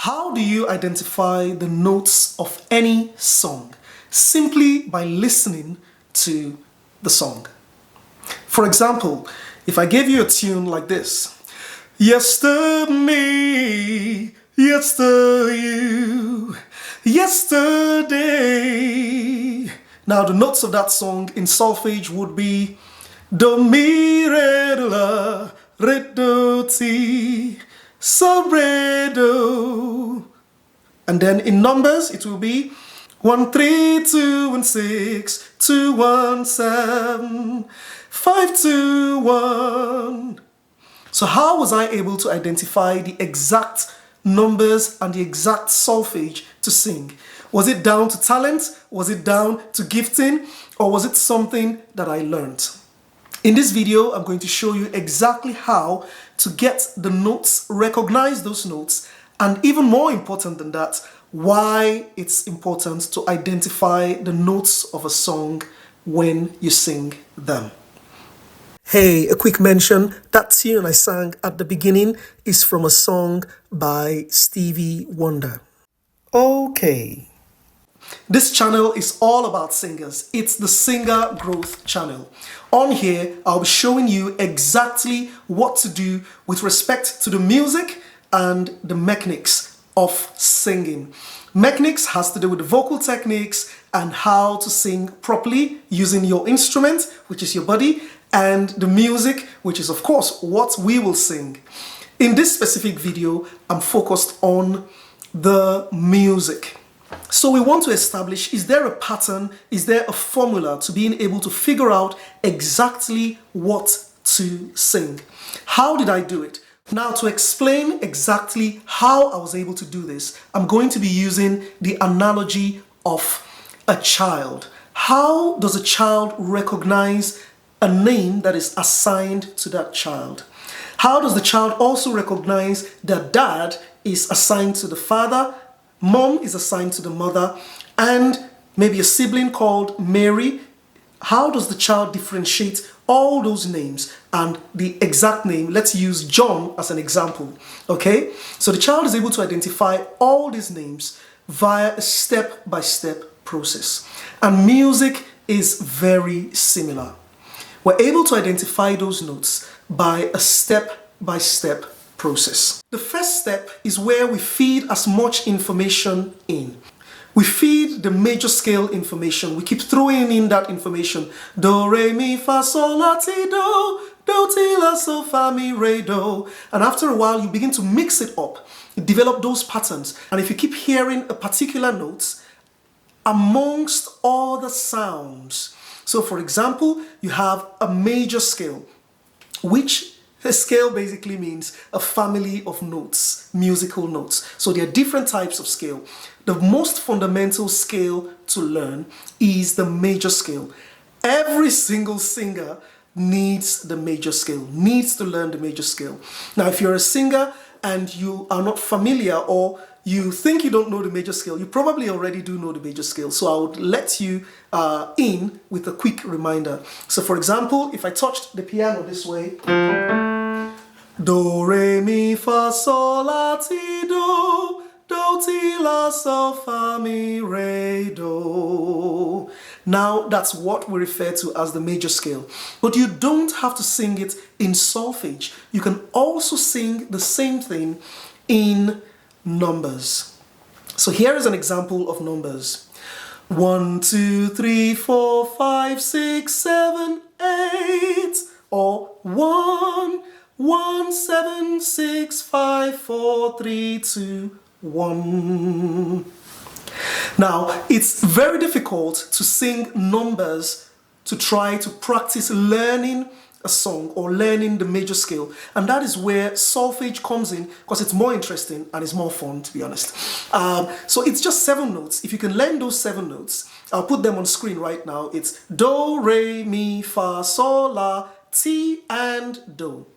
How do you identify the notes of any song? Simply by listening to the song. For example, if I gave you a tune like this, Yester me, yester you, yesterday. Now the notes of that song in solfege would be Do, mi, re, do, la, re, do, ti, so, re, do. And then in numbers it will be 1, 3, 2, and 6, 2, 1, 7, 5, 2, 1. So how was I able to identify the exact numbers and the exact solfege to sing? Was it down to talent? Was it down to gifting? Or was it something that I learned? In this video, I'm going to show you exactly how to get the notes, recognize those notes, and even more important than that, why it's important to identify the notes of a song when you sing them. Hey, a quick mention, that tune I sang at the beginning is from a song by Stevie Wonder. Okay. This channel is all about singers. It's the Singer Growth channel. On here, I'll be showing you exactly what to do with respect to the music and the mechanics of singing. Mechanics has to do with the vocal techniques and how to sing properly using your instrument, which is your body, and the music, which is of course what we will sing. In this specific video, I'm focused on the music. So we want to establish, is there a pattern, is there a formula to being able to figure out exactly what to sing? How did I do it? Now, to explain exactly how I was able to do this, I'm going to be using the analogy of a child. How does a child recognize a name that is assigned to that child? How does the child also recognize that dad is assigned to the father, mom is assigned to the mother, and maybe a sibling called Mary? How does the child differentiate all those names and the exact name? Let's use John as an example, okay? So the child is able to identify all these names via a step-by-step process. And music is very similar. We're able to identify those notes by a step-by-step process. The first step is where we feed as much information in. We feed the major scale information. We keep throwing in that information. Do, re, mi, fa, sol, la, ti, do. Do, ti, la, so, fa, mi, re, do. And after a while, you begin to mix it up. You develop those patterns. And if you keep hearing a particular note amongst all the sounds. So for example, you have a major scale, which a scale basically means a family of notes, musical notes. So there are different types of scale. The most fundamental scale to learn is the major scale. Every single singer needs the major scale, needs to learn the major scale. Now, if you're a singer and you are not familiar or you think you don't know the major scale, you probably already do know the major scale. So I would let you in with a quick reminder. So for example, if I touched the piano this way, do, re, mi, fa, sol, la, ti, do. Do, ti, la, so, fa, mi, re, do. Now that's what we refer to as the major scale. But you don't have to sing it in solfege. You can also sing the same thing in numbers. So here is an example of numbers. 1, 2, 3, 4, 5, 6, 7, 8. Or 1, 1, 7, 6, 5, 4, 3, 2, 1. Now, it's very difficult to sing numbers to try to practice learning a song or learning the major scale. And that is where solfege comes in, because it's more interesting and it's more fun, to be honest. So it's just 7 notes. If you can learn those 7 notes, I'll put them on screen right now. It's do, re, mi, fa, sol, la, ti, and do.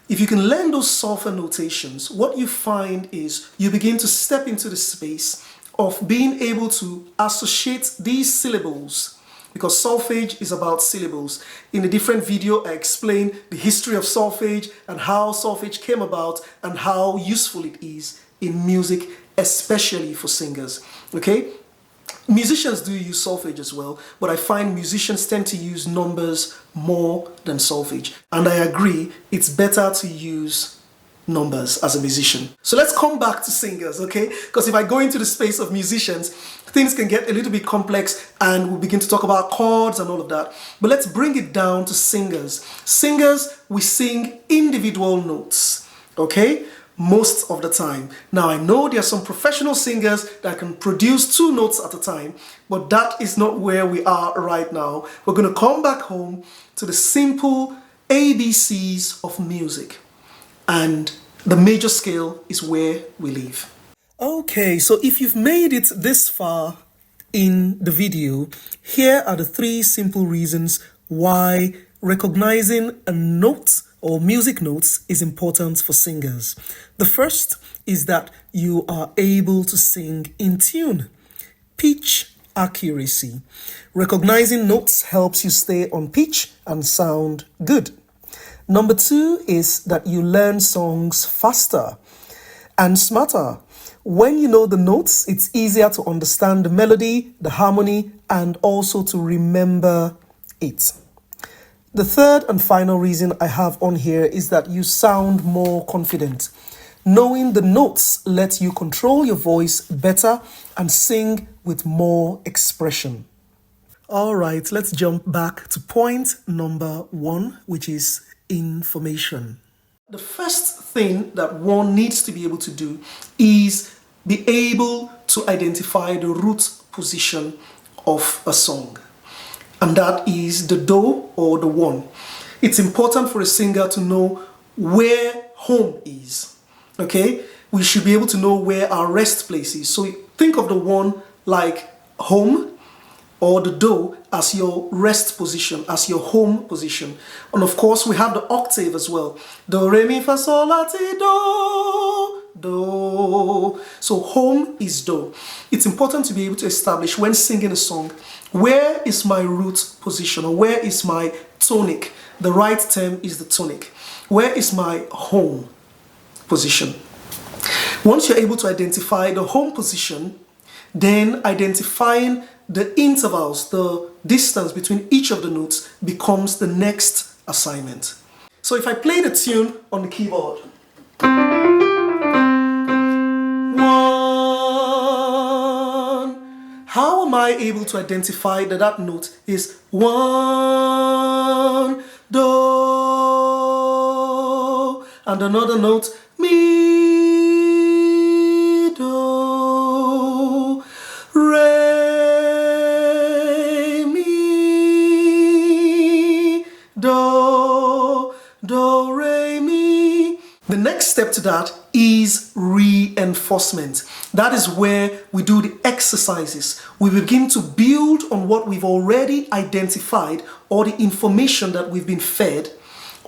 If you can learn those solfa notations, what you find is you begin to step into the space of being able to associate these syllables, because solfege is about syllables. In a different video, I explained the history of solfege and how solfege came about and how useful it is in music, especially for singers. Okay? Musicians do use solfege as well, but I find musicians tend to use numbers more than solfege. And I agree, it's better to use numbers as a musician. So let's come back to singers, okay? Because if I go into the space of musicians, things can get a little bit complex and we'll begin to talk about chords and all of that. But let's bring it down to singers. Singers, we sing individual notes, okay? Most of the time. Now I know there are some professional singers that can produce 2 notes at a time, but that is not where we are right now. We're going to come back home to the simple ABCs of music. And the major scale is where we live. Okay, so if you've made it this far in the video, here are the 3 simple reasons why recognizing a note or music notes is important for singers. The first is that you are able to sing in tune. Pitch accuracy. Recognizing notes helps you stay on pitch and sound good. Number 2 is that you learn songs faster and smarter. When you know the notes, it's easier to understand the melody, the harmony, and also to remember it. The third and final reason I have on here is that you sound more confident. Knowing the notes lets you control your voice better and sing with more expression. All right, let's jump back to point number 1, which is information. The first thing that one needs to be able to do is be able to identify the root position of a song. And that is the do or the one. It's important for a singer to know where home is. Okay? We should be able to know where our rest place is. So think of the one like home, or the do as your rest position, as your home position. And of course, we have the octave as well. Do, re, mi, fa, sol, la, ti, do, do. So home is do. It's important to be able to establish when singing a song, where is my root position, or where is my tonic? The right term is the tonic. Where is my home position? Once you're able to identify the home position, then identifying the intervals, the distance between each of the notes becomes the next assignment. So if I play the tune on the keyboard, 1, how am I able to identify that that note is 1, do, and another note, mi, do, re, do, re, mi. The next step to that is reinforcement. That is where we do the exercises. We begin to build on what we've already identified or the information that we've been fed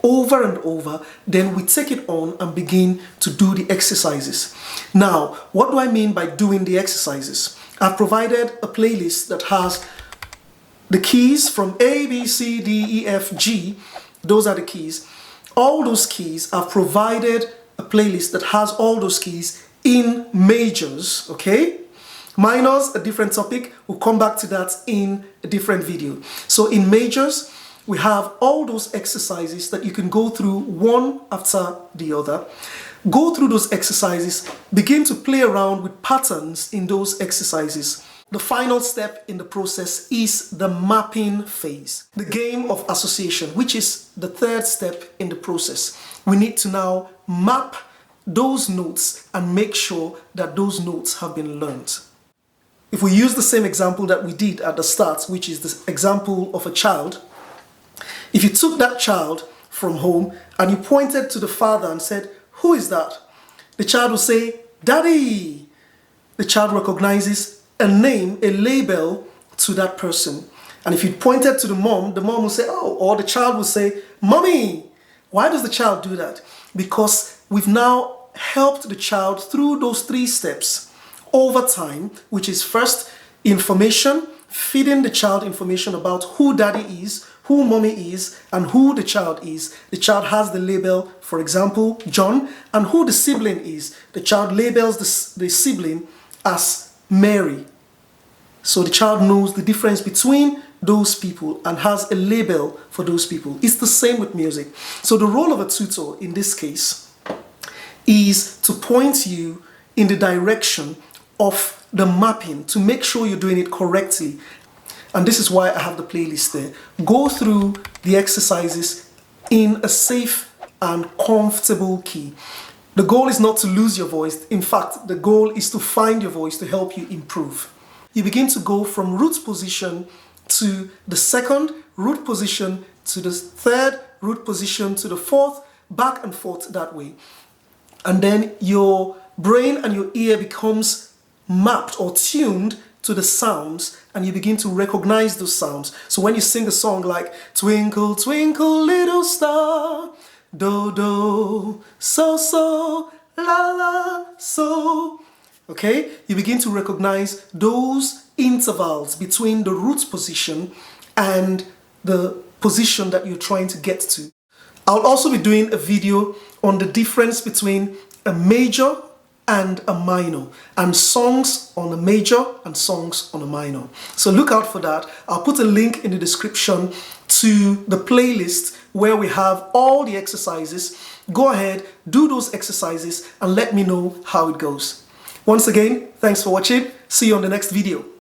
over and over. Then we take it on and begin to do the exercises. Now, what do I mean by doing the exercises? I've provided a playlist that has the keys from A, B, C, D, E, F, G. Those are the keys. All those keys, I've provided a playlist that has all those keys in majors, okay? Minors, a different topic. We'll come back to that in a different video. So in majors, we have all those exercises that you can go through one after the other. Go through those exercises, begin to play around with patterns in those exercises. The final step in the process is the mapping phase, the game of association, which is the third step in the process. We need to now map those notes and make sure that those notes have been learned. If we use the same example that we did at the start, which is the example of a child, if you took that child from home and you pointed to the father and said, "Who is that?" the child will say, "Daddy." The child recognizes a name, a label to that person. And if you pointed to the mom will say, "Oh," or the child will say, "Mommy." Why does the child do that? Because we've now helped the child through those 3 steps over time, which is first information, feeding the child information about who daddy is, who mommy is and who the child is. The child has the label, for example, John, and who the sibling is. The child labels the sibling as Mary. So the child knows the difference between those people and has a label for those people. It's the same with music. So the role of a tutor in this case is to point you in the direction of the mapping to make sure you're doing it correctly. And this is why I have the playlist there. Go through the exercises in a safe and comfortable key. The goal is not to lose your voice. In fact, the goal is to find your voice to help you improve. You begin to go from root position to the second, root position to the third, root position to the fourth, back and forth that way. And then your brain and your ear becomes mapped or tuned to the sounds, and you begin to recognize those sounds. So when you sing a song like Twinkle, Twinkle, Little Star, Do, Do, So, So, La, La, So, okay, you begin to recognize those intervals between the root position and the position that you're trying to get to. I'll also be doing a video on the difference between a major and a minor, and songs on a major and songs on a minor. So look out for that. I'll put a link in the description to the playlist where we have all the exercises. Go ahead, do those exercises and let me know how it goes. Once again, thanks for watching. See you on the next video.